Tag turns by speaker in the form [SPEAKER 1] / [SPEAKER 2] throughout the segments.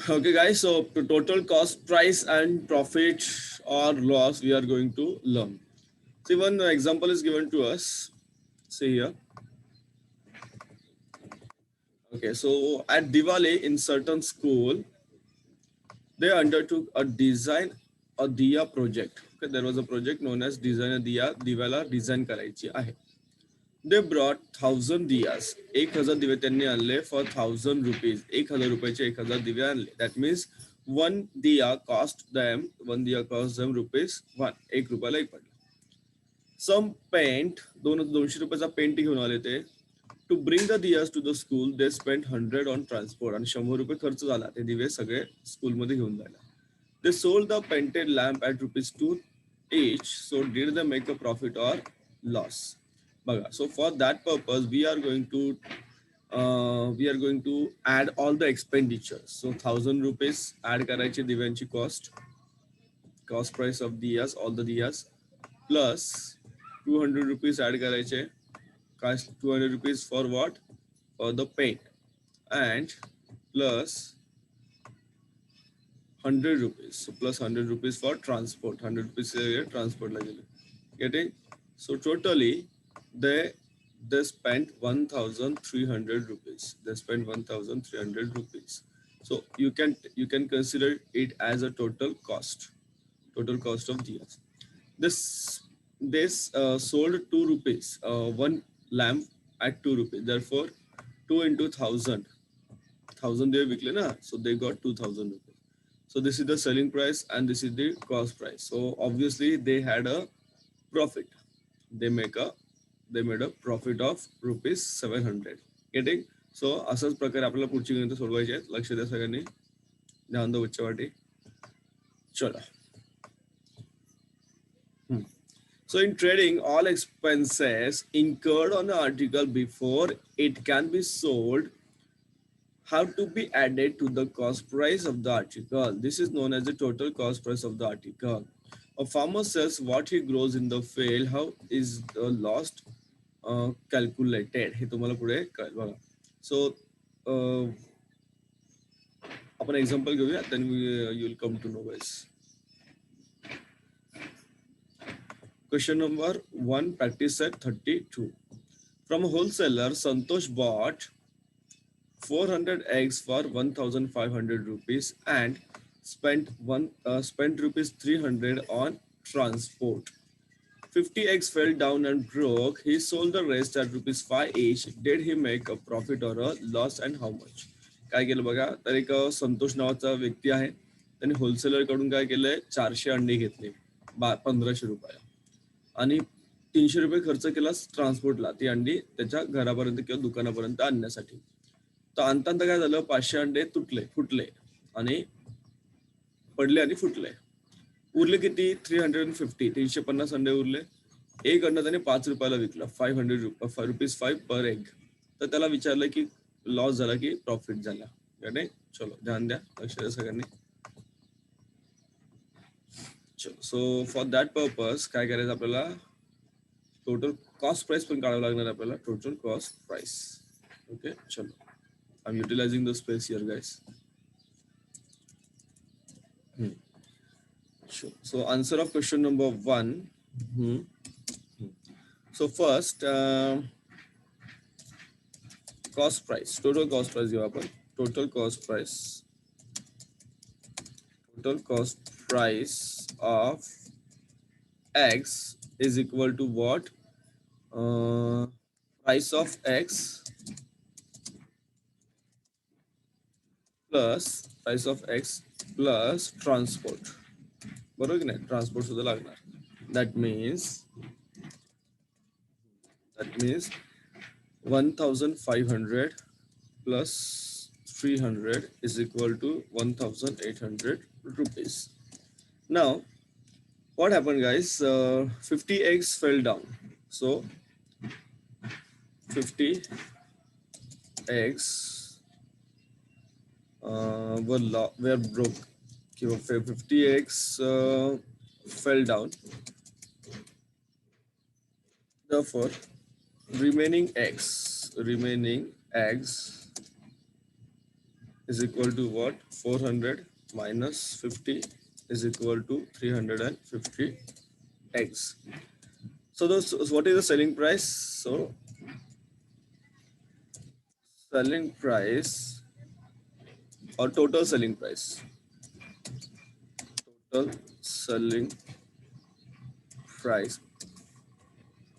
[SPEAKER 1] Okay, guys. So the total cost, price, and profit or loss we are going to learn. See, one example is given to us. See here. Okay, so at Diwali in certain school, they undertook a design a diya project. Okay, there was a project known as design a diya दिव्याला design करायची आहे. They brought 1,000 diyas. 1,000 दिवे त्यांनी आणले for 1,000 rupees. 1,000 रुपयाचे 1,000 दिवे आणले. That means one diya cost them rupees 1. 1 रुपयाला एक पडला. Some paint, 200 रुपयाचा पेंट घेऊन आले ते. To bring the diyas to the school, they spent 100 on transport आणि 100 रुपये खर्च झाला ते दिवे सगळे स्कूलमध्ये घेऊन जायला. They sold the painted lamp at rupees 2 each. So did they make a profit or loss? बघा. So for that purpose, we are going to add all the expenditures. So 1,000 rupees add करायचे दिव्यांची cost price of diyas, all the diyas, plus 200 rupees add करायचे. Cost 200 rupees for what? For the paint, and plus 100 rupees. So plus 100 rupees for transport. 100 rupees transport लागेल. Getting? So totally they spent 1,300 rupees. They spent 1,300 rupees. So you can consider it as a total cost. Total cost of diyas. This sold 2 rupees. One lamp at 2 rupees. Therefore, 2 into 1,000 they विकले ना. So they got 2,000 rupees. So this is the selling price and this is the cost price. So obviously they had a profit. They made a profit of rupees 700. Getting? So असाच प्रकारे आपल्याला पुढची गणित सोडवायची आहेत. लक्ष द्या सगळ्यांनी. ध्यान दो बच्चेवाटी. चला. So in trading, all expenses incurred on the article before it can be sold have to be added to the cost price of the article. This is known as the total cost price of the article. A farmer sells what he grows in the field. How is the loss calculated? हे तुम्हाला पुढे कळेल बघा. So आपण example घेऊया, then you will come to know, guys. Question number 1, practice set 32. From a wholesaler, Santosh bought 400 eggs for 1,500 rupees and spent rupees 300 on transport. 50 eggs fell down and broke. He sold the rest at rupees 5 each. Did he make a profit or a loss and how much? काय केलं बघा, तर एक संतोष नावाचा व्यक्ती आहे. त्यांनी wholesaler कडून काय केलंय, 400 अंडी घेतली 1,500 रुपये आणि 300 रुपये खर्च केला ट्रान्सपोर्टला ती अंडी त्याच्या घरापर्यंत किंवा दुकानापर्यंत आणण्यासाठी. तर आणता काय झालं, 500 अंडे फुटले आणि पडले आणि फुटले. उरले किती, 350, 350 अंडे उरले. एक अंडा त्याने 5 रुपयाला विकलं, 500 रुपीज 5 पर एग. तर त्याला विचारलं की लॉस झाला की प्रॉफिट झाला. नाही, चलो ध्यान द्या, लक्ष द्या सगळ्यांनी. सो फॉर दॅट पर्पज काय करायचं आपल्याला, टोटल कॉस्ट प्राइस पण काढावं लागणार आपल्याला, टोटल कॉस्ट प्राइस. ओके, चलो. I'm utilizing the space here, guys. Sure. So answer of question number 1. So first, cost price, total cost price घेऊ आपण. Total cost price. Total cost price of X is equal to what? Price of X plus price of X plus transport. बरोबर की नाही, transport सुद्धा लागणार. That means 1,500 plus 300 is equal to 1,800 rupees. Now what happened, guys? 50 eggs fell down. So 50 eggs were broke. 50 eggs fell down. Therefore, remaining eggs is equal to what? 400 minus 50 is equal to 350 eggs. So what is the selling price? So selling price or total selling price. Total selling price.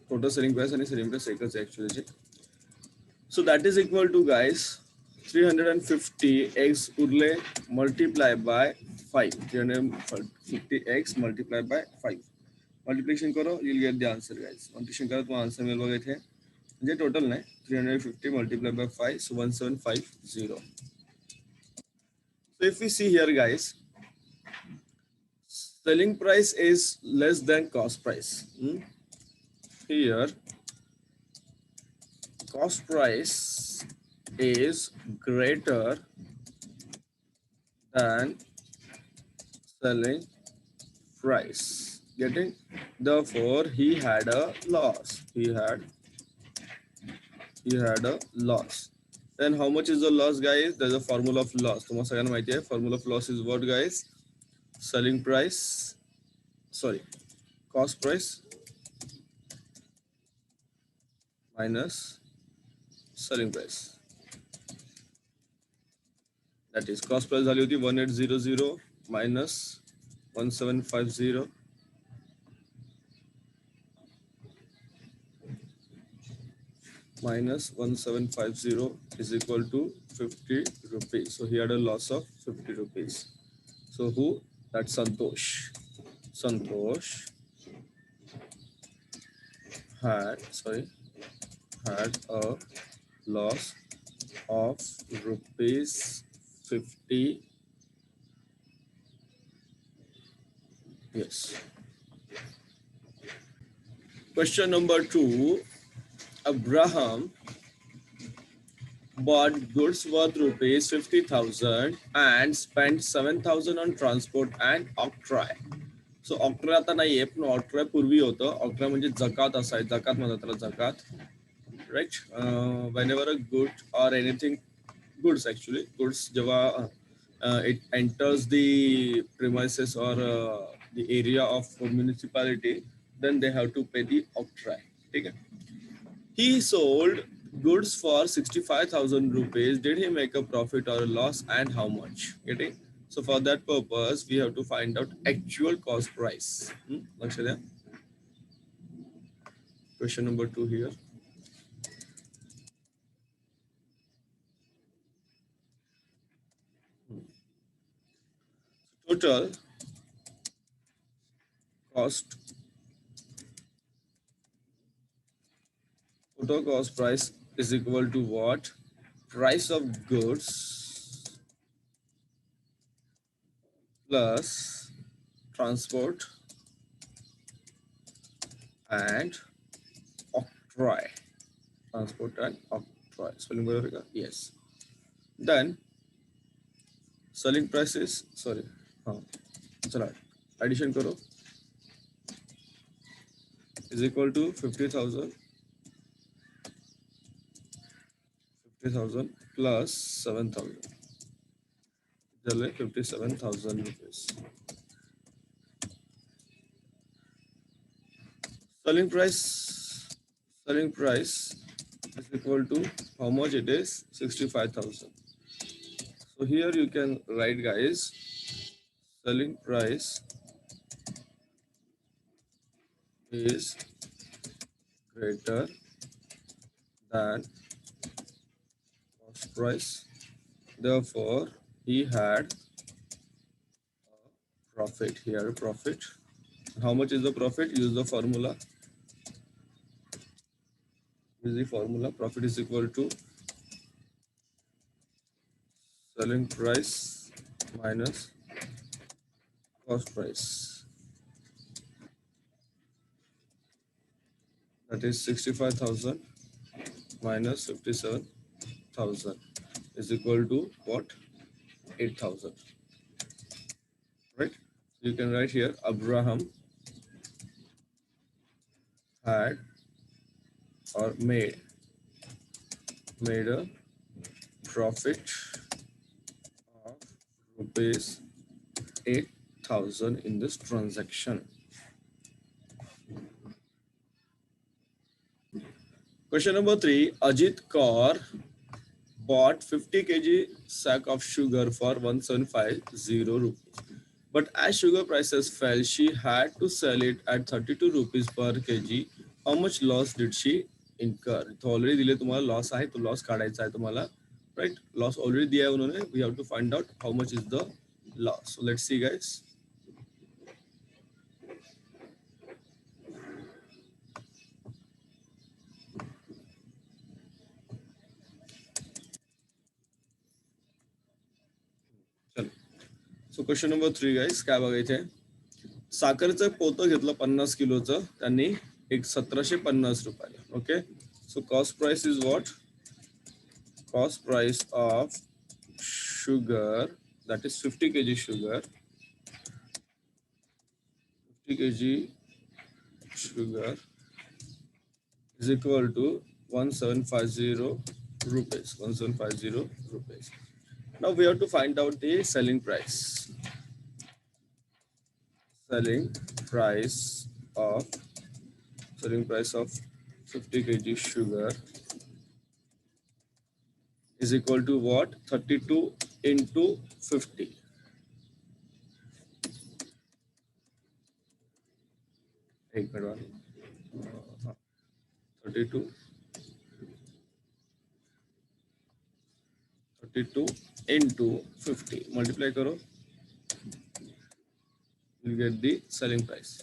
[SPEAKER 1] Total selling price and selling price actually. So that is equal to, guys, 350x urle multiplied by 5. 350x multiplied by 5. Multiplication karo, you'll get the answer, guys. Multiplication karo to answer मिल गए थे. ये total है 350 multiplied by 5, so 1750. So if we see here, guys, selling price is less than cost price. Here, cost price is greater than selling price. Getting? Therefore, he had a loss. He had a loss. Then how much is the loss, guys? There's a formula of loss. तुम्हाला सगळ्यांना माहिती आहे. Formula of loss is what, guys? Selling price. Sorry, cost price minus selling price. That is cost price value होती 1800 minus 1750 minus 1750 is equal to 50 rupees. So he had a loss of 50 rupees. So who? That's Santosh. Santosh had a loss of rupees 50. Yes. Question number 2. Abraham bought goods worth rupees 50,000 and spent 7,000 on transport and octroi. So octroi आता नाहीये, पण octroi पूर्वी होतं. Octroi म्हणजे जकात असायचं. जकात म्हणतात त्याला, जकात. Right? Whenever a good or anything, goods actually, goods जेव्हा it enters the premises or the area of municipality, then they have to pay the octroi. Okay? He sold goods for 65,000 rupees. Did he make a profit or a loss, and how much? Getting? So for that purpose, we have to find out actual cost price. Question number 2 here. Total cost price is equal to what? Price of goods plus transport and octroi. Transport and octroi. Spelling correct? Yes. Then selling price is, sorry, चला addition करो, is equal to 50,000 plus 7,000. चले 57,000 rupees. Selling price is equal to how much it is? 65,000. So here you can write, guys, selling price is greater than cost price. Therefore, he had a profit. He had a profit. How much is the profit? Use the formula. Use the formula. Profit is equal to selling price minus cost price. That is 65,000 minus 57,000 is equal to what? 8,000. Right? So you can write here, Abraham had or made a profit rupees 8,000 in this transaction. Question number 3. Ajit Kaur bought 50 kg sack of sugar for 1750 rupees. But as sugar prices fell, she had to sell it at 32 rupees per kg. How much loss did she incur? तो already दिले तुम्हाला loss आहे, तो loss काढायचा आहे तुम्हाला, right? Loss already दिया है उन्होंने. We have to find out how much is the loss. So let's see guys. चलो. सो क्वेश्चन नंबर 3 गाइस, काय बघायचे? साखरचं पोतं घेतलं 50 किलोचं, त्यांनी एक 1750 रुपये. Okay. So cost price is what? Cost price of sugar, that is 50 kg sugar, 50 kg sugar is equal to 1750 rupees. 1750 rupees. Now we have to find out the selling price. Selling price of 50 kg sugar is equal to what? 32 into 50. एक minute वाला 32 into 50 multiply करो, you get the selling price.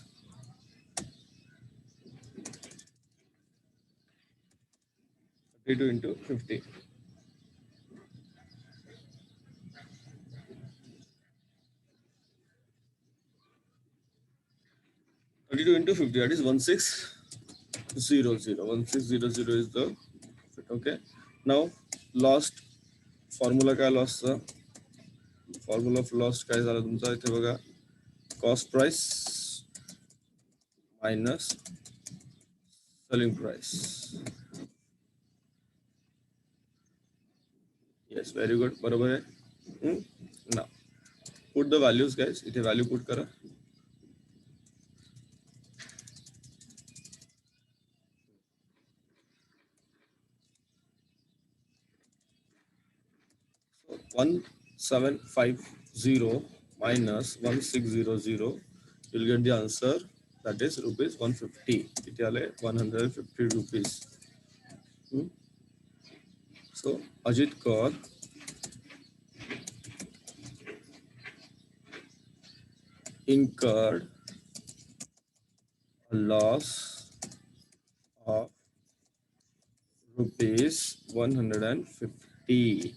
[SPEAKER 1] into 50. Into 50, that is 1600. 1600 is the, okay. Now lost formula काय लॉसचा? Formula of lost काय झाला तुमचा इथे बघा, cost price minus selling price. Yes, very good, बरोबर आहे. Now put the values guys, इथे value put करा. So 1750 minus 1600, you'll get the answer, that is rupees 150. It is 150 rupees. So Ajit Kaur incurred a loss of rupees 150.